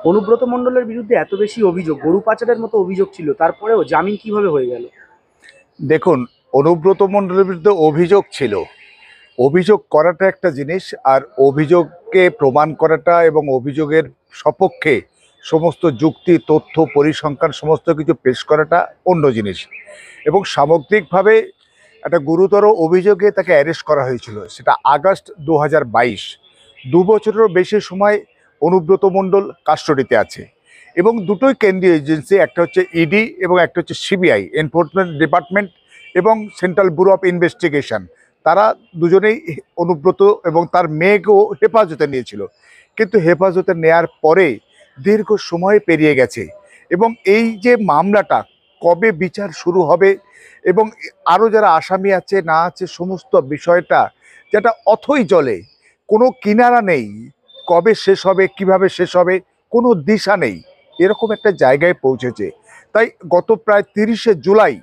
অনুব্রত মণ্ডলের বিরুদ্ধে এত বেশি অভিযোগ, গরু পাচারের মতো অভিযোগ ছিল, তারপরেও জামিন কিভাবে হয়ে গেল? দেখুন, অনুব্রত মণ্ডলের বিরুদ্ধে অভিযোগ ছিল। অভিযোগ করাটা একটা জিনিস, আর অভিযোগকে প্রমাণ করাটা এবং অভিযোগের সপক্ষে সমস্ত যুক্তি, তথ্য, পরিসংখ্যান সমস্ত কিছু পেশ করাটা অন্য জিনিস। এবং সামগ্রিকভাবে একটা গুরুতর অভিযোগে তাকে অ্যারেস্ট করা হয়েছিল, সেটা আগস্ট 2022। 2 বছরেরও বেশি সময় অনুব্রত মণ্ডল কাস্টডিতে আছে। এবং দুটোই কেন্দ্রীয় এজেন্সি, একটা হচ্ছে ইডি এবং একটা হচ্ছে সিবিআই, এনফোর্সমেন্ট ডিপার্টমেন্ট এবং সেন্ট্রাল ব্যুরো অফ ইনভেস্টিগেশন। তারা দুজনেই অনুব্রত এবং তার মেয়েকেও হেফাজতে নিয়েছিল। কিন্তু হেফাজতে নেয়ার পরে দীর্ঘ সময় পেরিয়ে গেছে, এবং এই যে মামলাটা কবে বিচার শুরু হবে এবং আরও যারা আসামি আছে না আছে সমস্ত বিষয়টা যেটা অথই জলে, কোনো কিনারা নেই। কবে শেষ হবে, কিভাবে শেষ হবে, কোনো দিশা নেই, এরকম একটা জায়গায় পৌঁছেছে। তাই গত প্রায় 30শে জুলাই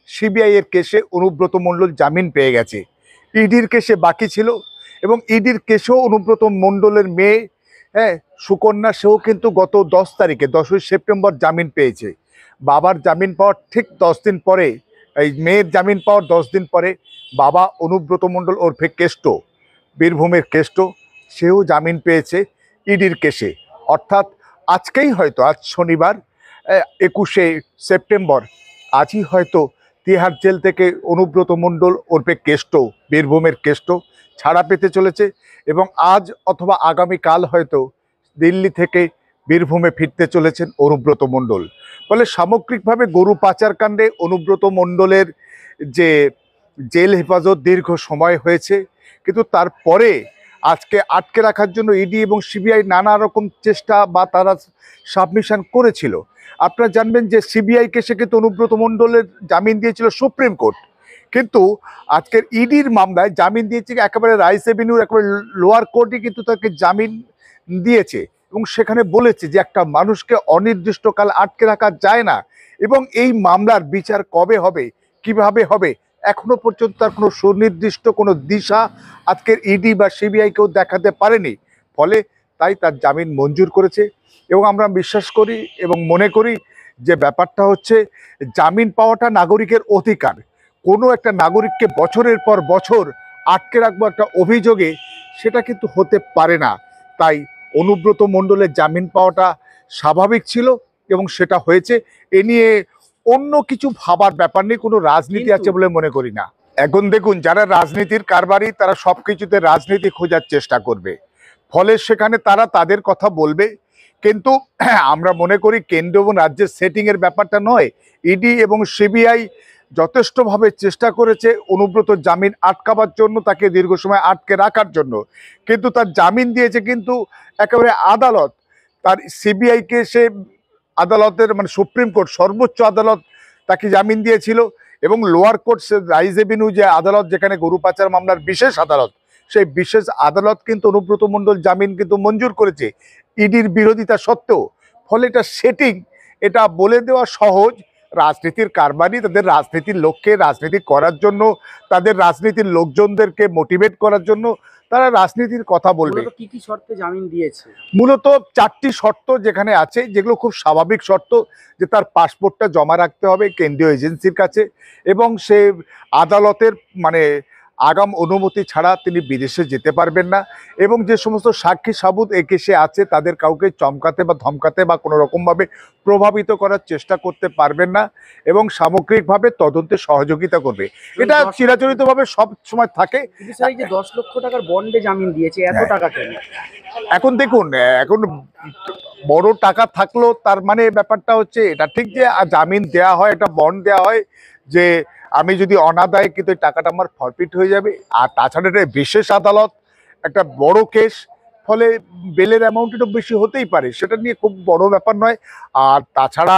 সিবিআই এর কেসে অনুব্রত মণ্ডল জামিন পেয়ে গেছে। ইডির কেসে বাকি ছিল, এবং ইডির কেসেও অনুব্রত মণ্ডলের মেয়ে, হ্যাঁ, সুকন্যা, সেও কিন্তু গত 10 তারিখে 10ই সেপ্টেম্বর জামিন পেয়েছে। বাবার জামিন পাওয়ার ঠিক 10 দিন পরে, এই মেয়ের জামিন পাওয়ার 10 দিন পরে বাবা অনুব্রত মণ্ডল ওরফে কেষ্ট, বীরভূমের কেষ্ট, সেও জামিন পেয়েছে ইডির কেসে। অর্থাৎ আজকেই হয়তো, আজ শনিবার 21শে সেপ্টেম্বর, আজই হয়তো তিহার জেল থেকে অনুব্রত মণ্ডল ওরফে কেষ্ট, বীরভূমের কেষ্ট, ছাড়া পেতে চলেছে। এবং আজ অথবা আগামীকাল হয়তো দিল্লি থেকে বীরভূমে ফিরতে চলেছেন অনুব্রত মণ্ডল। ফলে সামগ্রিকভাবে গরু পাচার কাণ্ডে অনুব্রত মণ্ডলের যে জেল হেফাজত দীর্ঘ সময় হয়েছে, কিন্তু তারপরে আজকে আটকে রাখার জন্য ইডি এবং সিবিআই নানা রকম চেষ্টা বা তারা সাবমিশন করেছিল। আপনারা জানবেন যে সিবিআই কেসে কিন্তু অনুব্রত মণ্ডলের জামিন দিয়েছিল সুপ্রিম কোর্ট, কিন্তু আজকের ইডির মামলায় জামিন দিয়েছে একেবারে রাইস এভিনিউর একেবারে লোয়ার কোর্টই কিন্তু তাকে জামিন দিয়েছে। এবং সেখানে বলেছে যে একটা মানুষকে অনির্দিষ্টকাল আটকে রাখা যায় না, এবং এই মামলার বিচার কবে হবে, কিভাবে হবে, এখনো পর্যন্ত তার কোনো সুনির্দিষ্ট কোনো দিশা আজকের ইডি বা সিবিআই কেউ দেখাতে পারেনি। ফলে তাই তার জামিন মঞ্জুর করেছে। এবং আমরা বিশ্বাস করি এবং মনে করি যে ব্যাপারটা হচ্ছে, জামিন পাওয়াটা নাগরিকের অধিকার। কোনো একটা নাগরিককে বছরের পর বছর আটকে রাখবো একটা অভিযোগে, সেটা কিন্তু হতে পারে না। তাই অনুব্রত মণ্ডলের জামিন পাওয়াটা স্বাভাবিক ছিল, এবং সেটা হয়েছে। এ নিয়ে অন্য কিছু ভাবার ব্যাপার নেই, কোনো রাজনীতি আছে বলে মনে করি না। এখন দেখুন, যারা রাজনীতির কারবারি তারা সব কিছুতে রাজনীতি খোঁজার চেষ্টা করবে, ফলে সেখানে তারা তাদের কথা বলবে। কিন্তু আমরা মনে করি কেন্দ্র এবং রাজ্যের সেটিংয়ের ব্যাপারটা নয়। ইডি এবং সিবিআই যথেষ্টভাবে চেষ্টা করেছে অনুব্রত জামিন আটকাবার জন্য, তাকে দীর্ঘ সময় আটকে রাখার জন্য, কিন্তু তার জামিন দিয়েছে কিন্তু একেবারে আদালত। তার সিবিআইকে সে আদালতের মানে সুপ্রিম কোর্ট, সর্বোচ্চ আদালত তাকে জামিন দিয়েছিল, এবং লোয়ার কোর্ট রাইস এভিনিউ যে আদালত, যেখানে গরু পাচার মামলার বিশেষ আদালত, সেই বিশেষ আদালত কিন্তু অনুব্রত মণ্ডল জামিন কিন্তু মঞ্জুর করেছে ইডির বিরোধিতা সত্ত্বেও। ফলে এটা সেটিং, এটা বলে দেওয়া সহজ। রাজনীতির কারবারি তাদের রাজনীতির লক্ষ্যে, রাজনীতি করার জন্য, তাদের রাজনীতির লোকজনদেরকে মোটিভেট করার জন্য তারা রাজনীতির কথা বলবে। কি কি শর্তে জামিন দিয়েছে? মূলত 4টি শর্ত যেখানে আছে, যেগুলো খুব স্বাভাবিক শর্ত, যে তার পাসপোর্টটা জমা রাখতে হবে কেন্দ্রীয় এজেন্সির কাছে, এবং সে আদালতের মানে আগাম অনুমতি ছাড়া তিনি বিদেশে যেতে পারবেন না, এবং যে সমস্ত সাক্ষী সাবুত এ কেসে আছে তাদের কাউকে চমকাতে বা ধমকাতে বা কোনো রকমভাবে প্রভাবিত করার চেষ্টা করতে পারবেন না, এবং সামগ্রিকভাবে তদন্তে সহযোগিতা করবে। এটা চিরাচরিতভাবে সব সময় থাকে। কিন্তু স্যার, এই যে 10 লক্ষ টাকার বন্ডে জামিন দিয়েছে, এত টাকা কেন? এখন দেখুন, এখন বড় টাকা থাকলো তার মানে ব্যাপারটা হচ্ছে এটা ঠিক যে জামিন দেওয়া হয়, একটা বন্ড দেওয়া হয় যে আমি যদি অনাদায়ে কিন্তু এই টাকাটা আমার ফরফিট হয়ে যাবে। আর তাছাড়া এটা বিশেষ আদালত, একটা বড় কেস, ফলে বেলের অ্যামাউন্ট একটু বেশি হতেই পারে, সেটা নিয়ে খুব বড় ব্যাপার নয়। আর তাছাড়া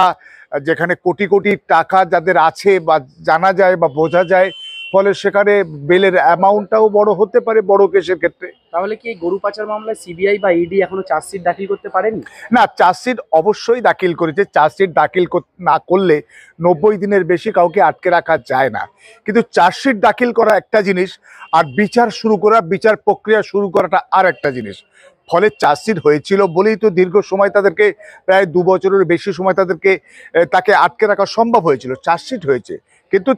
যেখানে কোটি কোটি টাকা যাদের আছে বা জানা যায় বা বোঝা যায়, ফলে সেখানে বেলের অ্যামাউন্টটাও বড় হতে পারে বড় কেসের ক্ষেত্রে। তাহলে কি এই গরু পাচার মামলায় সিবিআই বা ইডি এখনো চার্জশিট দাখিল করতে পারেনি? না, চার্জশিট অবশ্যই দাখিল করেছে। চার্জশিট দাখিল না করলে 90 দিনের বেশি কাউকে আটকে রাখা যায় না। কিন্তু চার্জশিট দাখিল করা একটা জিনিস, আর বিচার শুরু করা, বিচার প্রক্রিয়া শুরু করাটা আর একটা জিনিস। ফলে চার্জশিট হয়েছিল বলেই তো দীর্ঘ সময় তাদেরকে, প্রায় 2 বছরের বেশি সময় তাকে আটকে রাখা সম্ভব হয়েছিল। চার্জশিট হয়েছে, কিন্তু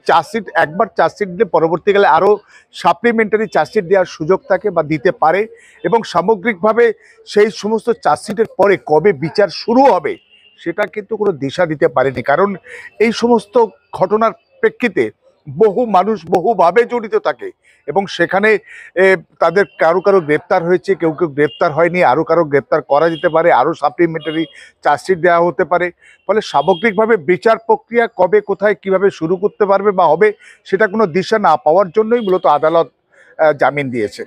একবার চার্জশিট দিলে পরবর্তীকালে আরও সাপ্লিমেন্টারি চার্জশিট দেওয়ার সুযোগ থাকে বা দিতে পারে, এবং সামগ্রিকভাবে সেই সমস্ত চার্জশিটের পরে কবে বিচার শুরু হবে সেটা কিন্তু কোনো দিশা দিতে পারেনি। কারণ এই সমস্ত ঘটনার প্রেক্ষিতে বহু মানুষ বহুভাবে জড়িত থাকে, এবং সেখানে তাদের কারো কারো গ্রেপ্তার হয়েছে, কেউ কেউ গ্রেপ্তার হয়নি, আরও কারো গ্রেপ্তার করা যেতে পারে, আরও সাপ্লিমেন্টারি চার্জশিট দেওয়া হতে পারে। ফলে সামগ্রিকভাবে বিচার প্রক্রিয়া কবে কোথায় কিভাবে শুরু করতে পারবে বা হবে সেটা কোনো দিশা না পাওয়ার জন্যই মূলত আদালত জামিন দিয়েছে।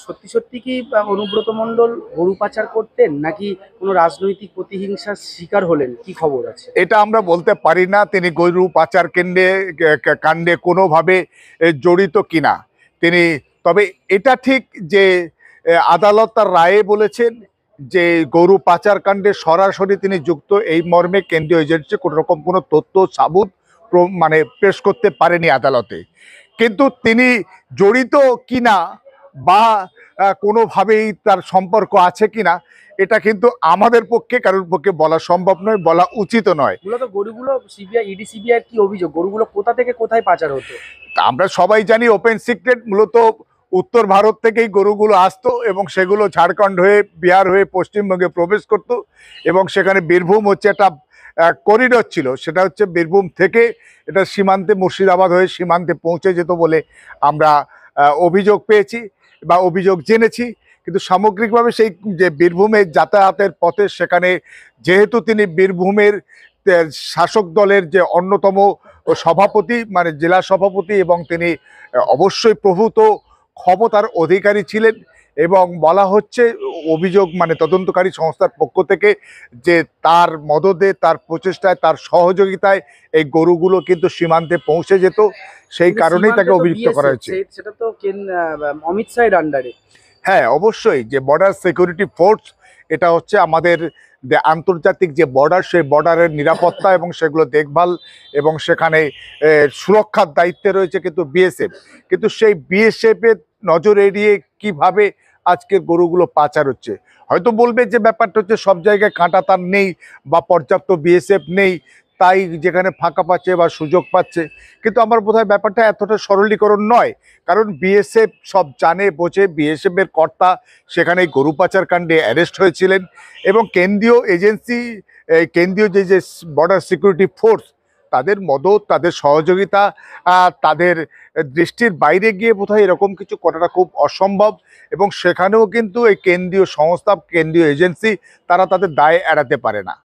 সত্যি সত্যি কি অনুব্রত মণ্ডল গরু পাচার করতেন, নাকি কোনো রাজনৈতিক প্রতিহিংসার শিকার হলেন? কি খবর আছে? এটা আমরা বলতে পারি না তিনি গরু পাচার কাণ্ডে কোনোভাবে জড়িত কিনা। তবে এটা ঠিক যে আদালত তার রায়ে বলেছেন যে গরু পাচার কাণ্ডে সরাসরি তিনি যুক্ত, এই মর্মে কেন্দ্রীয় এজেন্সি কোনো রকম কোনো তথ্য সাবুত মানে পেশ করতে পারেনি আদালতে। কিন্তু তিনি জড়িত কিনা বা কোনোভাবেই তার সম্পর্ক আছে কিনা এটা কিন্তু আমাদের পক্ষে, কারোর পক্ষে বলা সম্ভব নয়, বলা উচিত নয়। মূলত গরুগুলো ইডি সিবিআই কি অভিযোগ, গরুগুলো কোথা থেকে কোথায় পাচার হতো? আমরা সবাই জানি ওপেন সিক্রেট, মূলত উত্তর ভারত থেকেই গরুগুলো আসতো এবং সেগুলো ঝাড়খণ্ড হয়ে, বিহার হয়ে পশ্চিমবঙ্গে প্রবেশ করত, এবং সেখানে বীরভূম হচ্ছে একটা করিডোর ছিল, সেটা হচ্ছে বীরভূম থেকে এটা সীমান্তে মুর্শিদাবাদ হয়ে সীমান্তে পৌঁছে যেত বলে আমরা অভিযোগ পেয়েছি বা অভিযোগ জেনেছি। কিন্তু সামগ্রিকভাবে সেই যে বীরভূমের যাতায়াতের পথে, সেখানে যেহেতু তিনি বীরভূমের শাসক দলের যে অন্যতম সভাপতি, মানে জেলা সভাপতি, এবং তিনি অবশ্যই প্রভূত ক্ষমতার অধিকারী ছিলেন, এবং বলা হচ্ছে অভিযোগ মানে তদন্তকারী সংস্থার পক্ষ থেকে যে তার মদদে, তার প্রচেষ্টায়, তার সহযোগিতায় এই গরুগুলো কিন্তু সীমান্তে পৌঁছে যেত, সেই কারণেই তাকে অভিযুক্ত করা হয়েছে। সেটা তো অমিত শাহের আন্ডারে। হ্যাঁ, অবশ্যই যে বর্ডার সিকিউরিটি ফোর্স, এটা হচ্ছে আমাদের যে আন্তর্জাতিক যে বর্ডার, সেই বর্ডারের নিরাপত্তা এবং সেগুলো দেখভাল এবং সেখানে সুরক্ষার দায়িত্বে রয়েছে কিন্তু বিএসএফ। কিন্তু সেই বিএসএফ এর নজর এড়িয়ে কিভাবে আজকের গরুগুলো পাচার হচ্ছে? হয়তো বলবে যে ব্যাপারটা হচ্ছে সব জায়গায় কাঁটাতার নেই বা পর্যাপ্ত বিএসএফ নেই, তাই যেখানে ফাঁকা পাচ্ছে বা সুযোগ পাচ্ছে, কিন্তু আমার বোধহয় ব্যাপারটা এতটা সরলীকরণ নয়। কারণ বিএসএফ সব জানে বোঝে, বিএসএফ এর কর্তা সেখানে গরু পাচার কাণ্ডে অ্যারেস্ট হয়েছিলেন, এবং কেন্দ্রীয় এজেন্সি, কেন্দ্রীয় যে বর্ডার সিকিউরিটি ফোর্স, তাদের মদত, তাদের সহযোগিতা, তাদের দৃষ্টির বাইরে গিয়ে বোধহয় এরকম কিছু করাটা খুব অসম্ভব, এবং সেখানেও কিন্তু এই কেন্দ্রীয় সংস্থা, কেন্দ্রীয় এজেন্সি, তারা তাদের দায় এড়াতে পারে না।